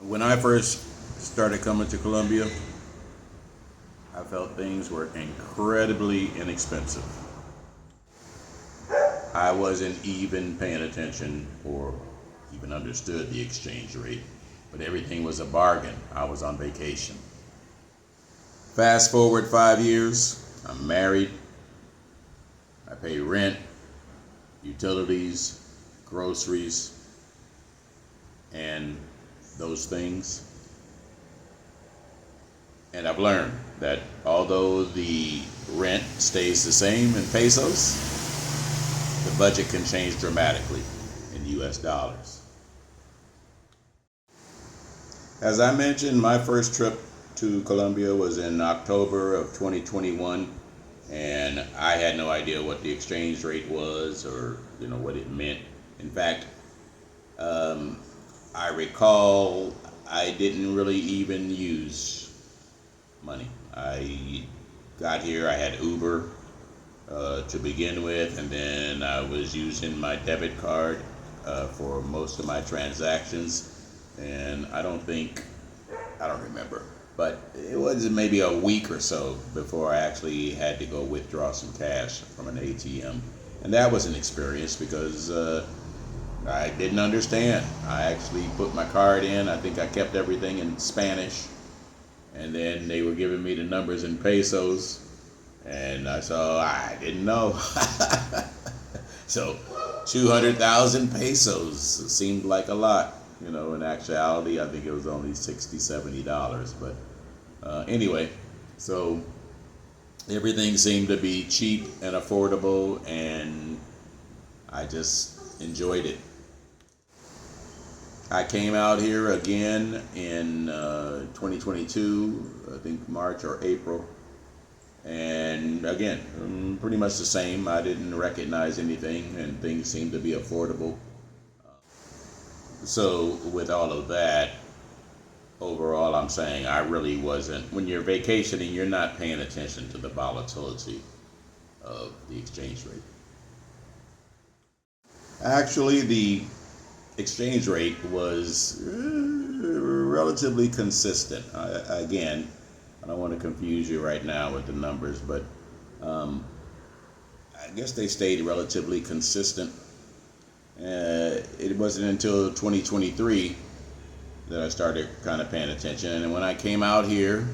When I first started coming to Colombia, I felt things were incredibly inexpensive. I wasn't even paying attention or even understood the exchange rate, but everything was a bargain. I was on vacation. Fast forward 5 years, I'm married, I pay rent, utilities, groceries, and those things. And I've learned that although the rent stays the same in pesos, the budget can change dramatically in US dollars. As I mentioned, my first trip to Colombia was in October of 2021, and I had no idea what the exchange rate was or what it meant. In fact, I recall I didn't really even use money. I got here, I had Uber to begin with, and then I was using my debit card for most of my transactions. And I don't remember, but it was maybe a week or so before I actually had to go withdraw some cash from an ATM. And that was an experience because I didn't understand. I actually put my card in. I think I kept everything in Spanish. And then they were giving me the numbers in pesos. And I didn't know. So 200,000 pesos seemed like a lot. In actuality, I think it was only $60, $70. But anyway, so everything seemed to be cheap and affordable, and I just enjoyed it. I came out here again in 2022, I think March or April, and again, pretty much the same. I didn't recognize anything, and things seemed to be affordable. So with all of that, overall, I'm saying I really wasn't. When you're vacationing, you're not paying attention to the volatility of the exchange rate. Actually, the exchange rate was relatively consistent. Again, I don't want to confuse you right now with the numbers, but I guess they stayed relatively consistent. It wasn't until 2023 that I started kind of paying attention. And when I came out here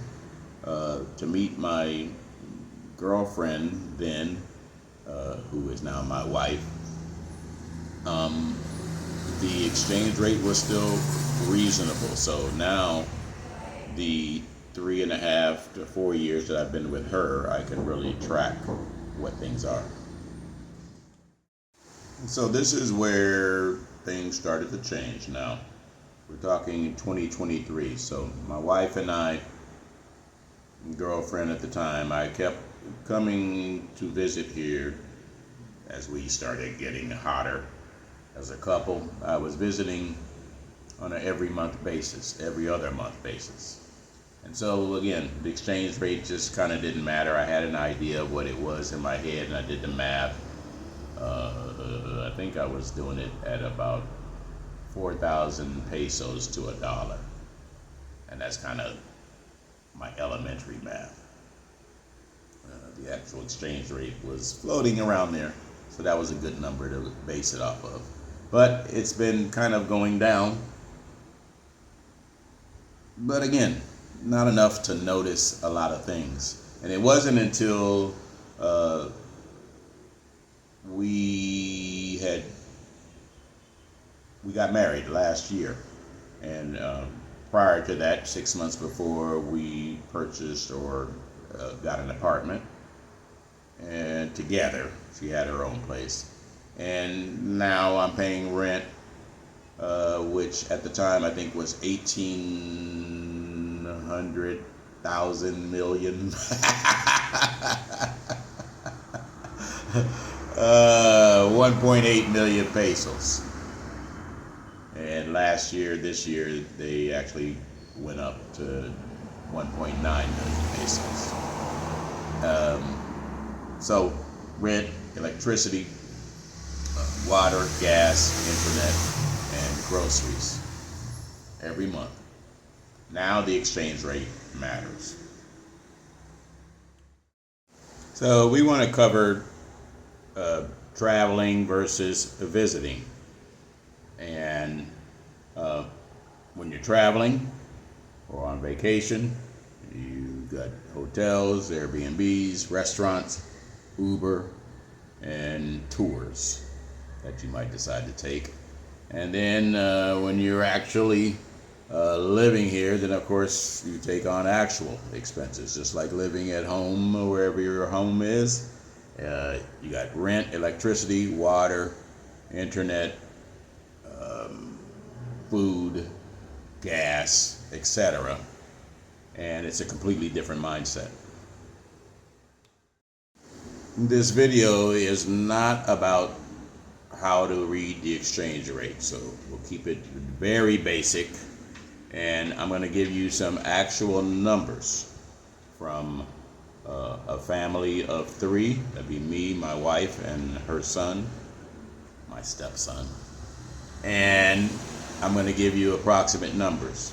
to meet my girlfriend then, who is now my wife, the exchange rate was still reasonable. So now the 3.5 to 4 years that I've been with her, I can really track what things are. So this is where things started to change now. We're talking 2023. So my wife and I, girlfriend at the time, I kept coming to visit here as we started getting hotter as a couple. I was visiting on an every other month basis. And so again, the exchange rate just kind of didn't matter. I had an idea of what it was in my head, and I did the math. I think I was doing it at about 4,000 pesos to $1. And that's kind of my elementary math. The actual exchange rate was floating around there. So that was a good number to base it off of. But it's been kind of going down. But again, not enough to notice a lot of things. And it wasn't until we got married last year, and prior to that, 6 months before, we purchased or got an apartment, and together. She had her own place, and now I'm paying rent, which at the time I think was 1,800,000 million. 1.8 million pesos. And this year, they actually went up to 1.9 million pesos. So rent, electricity, water, gas, internet, and groceries every month. Now the exchange rate matters. So we want to cover traveling versus visiting. And when you're traveling or on vacation, you've got hotels, Airbnbs, restaurants, Uber, and tours that you might decide to take. And then when you're actually living here, then of course you take on actual expenses, just like living at home or wherever your home is. You got rent, electricity, water, internet, food, gas, etc. And it's a completely different mindset. This video is not about how to read the exchange rate, so we'll keep it very basic, and I'm going to give you some actual numbers from a family of 3. That'd be me, my wife, and her son, my stepson, and I'm going to give you approximate numbers.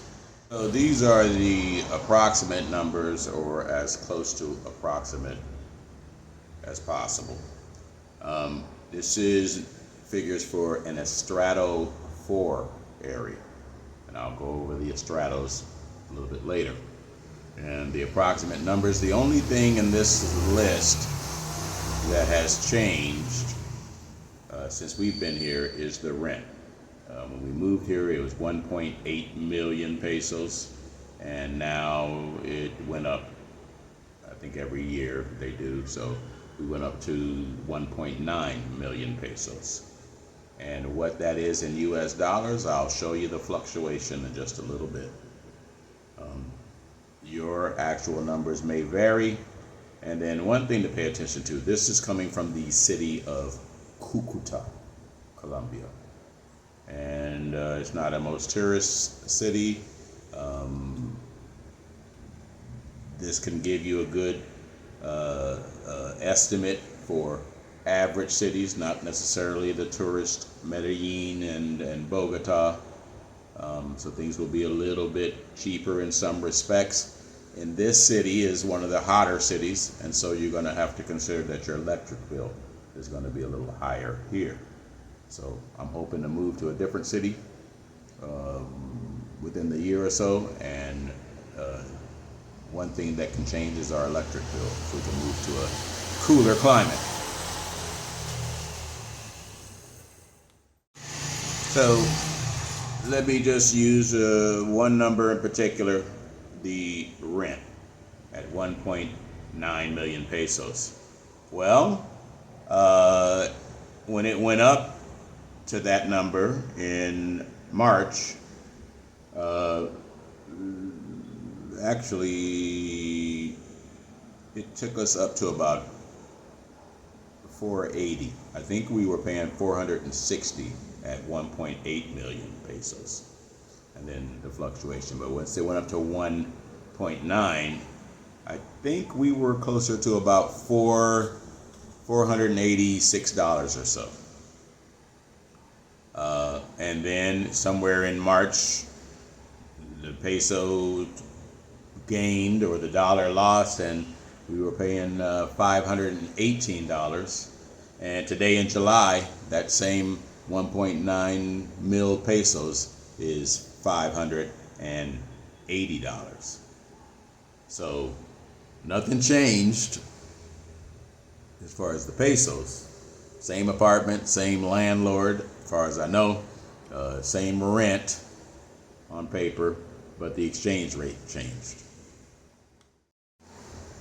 So these are the approximate numbers, or as close to approximate as possible. This is figures for an Estrato 4 area, and I'll go over the Estratos a little bit later. And the approximate numbers, the only thing in this list that has changed since we've been here is the rent. When we moved here, it was 1.8 million pesos, and now it went up. I think every year they do, so we went up to 1.9 million pesos. And what that is in US dollars, I'll show you the fluctuation in just a little bit. Your actual numbers may vary. And then one thing to pay attention to, this is coming from the city of Cucuta, Colombia. And it's not a most tourist city. This can give you a good estimate for average cities, not necessarily the tourist Medellin and Bogota. So things will be a little bit cheaper in some respects. And this city is one of the hotter cities, and so you're going to have to consider that your electric bill is going to be a little higher here. So I'm hoping to move to a different city within the year or so, and one thing that can change is our electric bill, if we can move to a cooler climate. So let me just use one number in particular, the rent at 1.9 million pesos. Well, when it went up to that number in March, actually it took us up to about 480. I think we were paying 460 at 1.8 million pesos, and then the fluctuation. But once it went up to 1.9, I think we were closer to about $486 or so. And then somewhere in March, the peso gained, or the dollar lost, and we were paying $518. And today in July, that same 1.9 mil pesos is $580. So nothing changed as far as the pesos. Same apartment, same landlord, as far as I know, same rent on paper, but the exchange rate changed.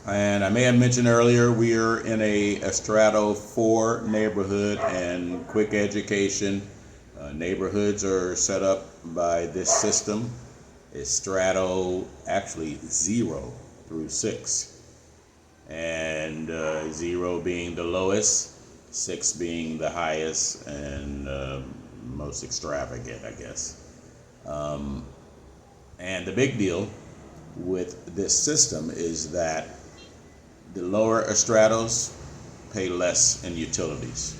And I may have mentioned earlier, we are in a Estrato 4 neighborhood, and quick education. Neighborhoods are set up by this system. Estrato, actually 0 through 6. And 0 being the lowest, 6 being the highest and most extravagant, I guess. And the big deal with this system is that the lower estratos pay less in utilities.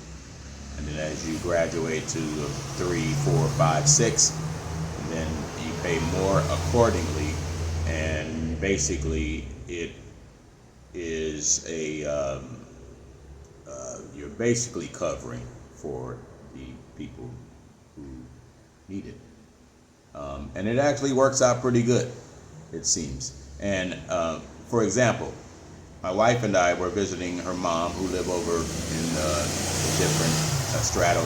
And then as you graduate to 3, 4, 5, 6, then you pay more accordingly and basically it is you're basically covering for the people who need it. And it actually works out pretty good, it seems. And for example, my wife and I were visiting her mom, who live over in the different Estrato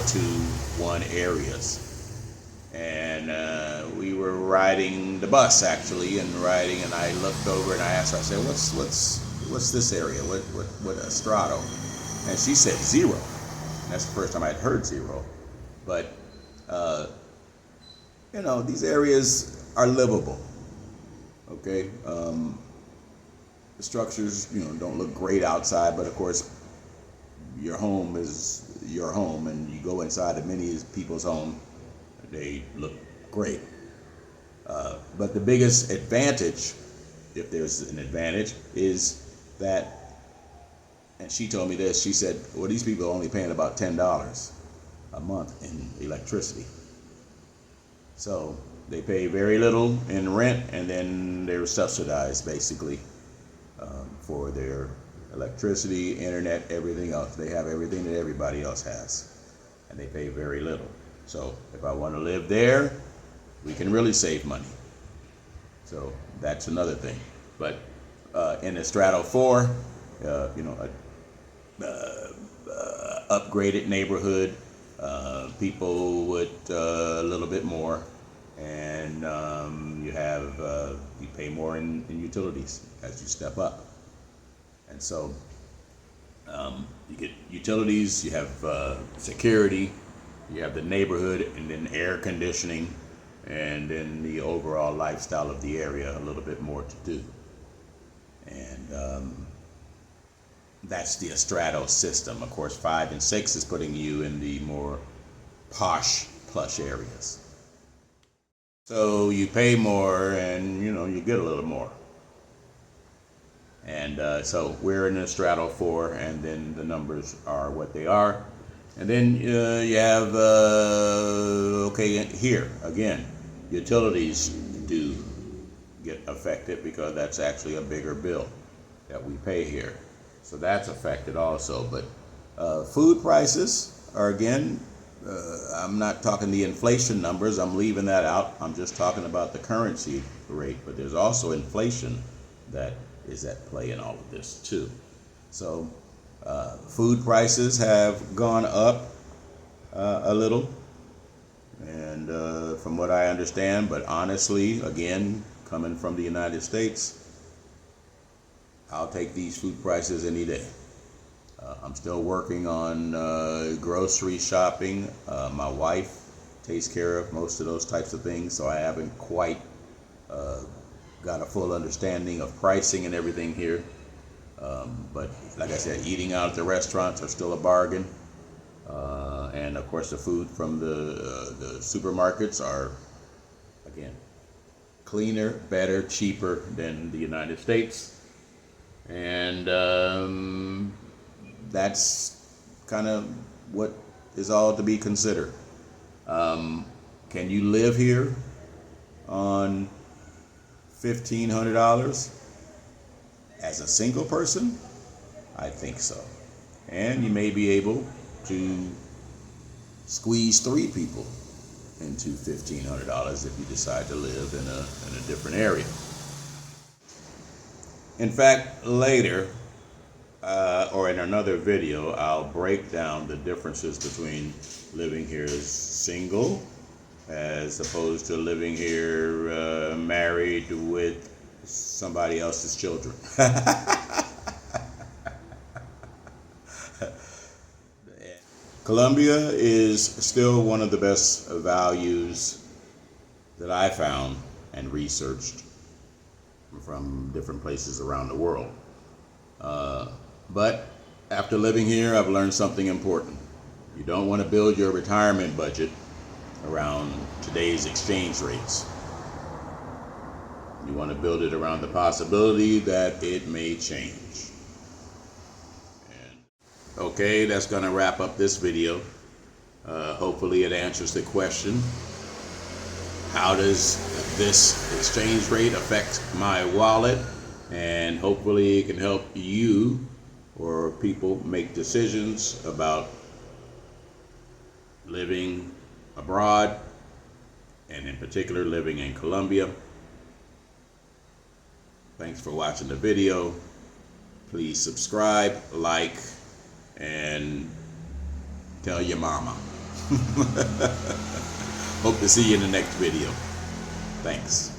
2-1 areas. And we were riding the bus actually, and I looked over and I asked her, I said, what's this area? What Estrato? And she said 0. And that's the first time I'd heard 0. But you know, these areas are livable. Okay, the structures, you know, don't look great outside, but of course, your home is your home, and you go inside of many people's home, they look great. But the biggest advantage, if there's an advantage, is that, and she told me this, she said, well, these people are only paying about $10 a month in electricity. So they pay very little in rent, and then they're subsidized basically for their electricity, internet, everything else. They have everything that everybody else has, and they pay very little. So if I want to live there, we can really save money. So that's another thing. But in Estrato 4, you know, upgraded neighborhood, people with a little bit more, and you pay more in utilities as you step up. And so you get utilities, you have security, you have the neighborhood, and then air conditioning, and then the overall lifestyle of the area, a little bit more to do. And that's the Estrato system. Of course, 5 and 6 is putting you in the more posh, plush areas. So you pay more, and you know, you get a little more. And so we're in Estrato 4, and then the numbers are what they are. And then you have, okay, here again, utilities do get affected because that's actually a bigger bill that we pay here. So that's affected also. But food prices are, again, I'm not talking the inflation numbers, I'm leaving that out. I'm just talking about the currency rate, but there's also inflation that is at play in all of this too. So food prices have gone up a little, and from what I understand, but honestly, again, coming from the United States, I'll take these food prices any day. I'm still working on grocery shopping. My wife takes care of most of those types of things, so I haven't quite got a full understanding of pricing and everything here. But like I said, eating out at the restaurants are still a bargain. And of course, the food from the supermarkets are, again, cleaner, better, cheaper than the United States. And that's kind of what is all to be considered. Can you live here on $1,500 as a single person? I think so. And you may be able to squeeze 3 people into $1,500 if you decide to live in a different area. In fact, later, or in another video, I'll break down the differences between living here as single as opposed to living here married with somebody else's children. Colombia is still one of the best values that I found and researched from different places around the world. But after living here, I've learned something important. You don't want to build your retirement budget around today's exchange rates. You want to build it around the possibility that it may change. And okay, that's going to wrap up this video. Hopefully it answers the question, how does this exchange rate affect my wallet, and hopefully it can help you or people make decisions about living abroad, and in particular living in Colombia. Thanks for watching the video. Please subscribe, like, and tell your mama. Hope to see you in the next video. Thanks.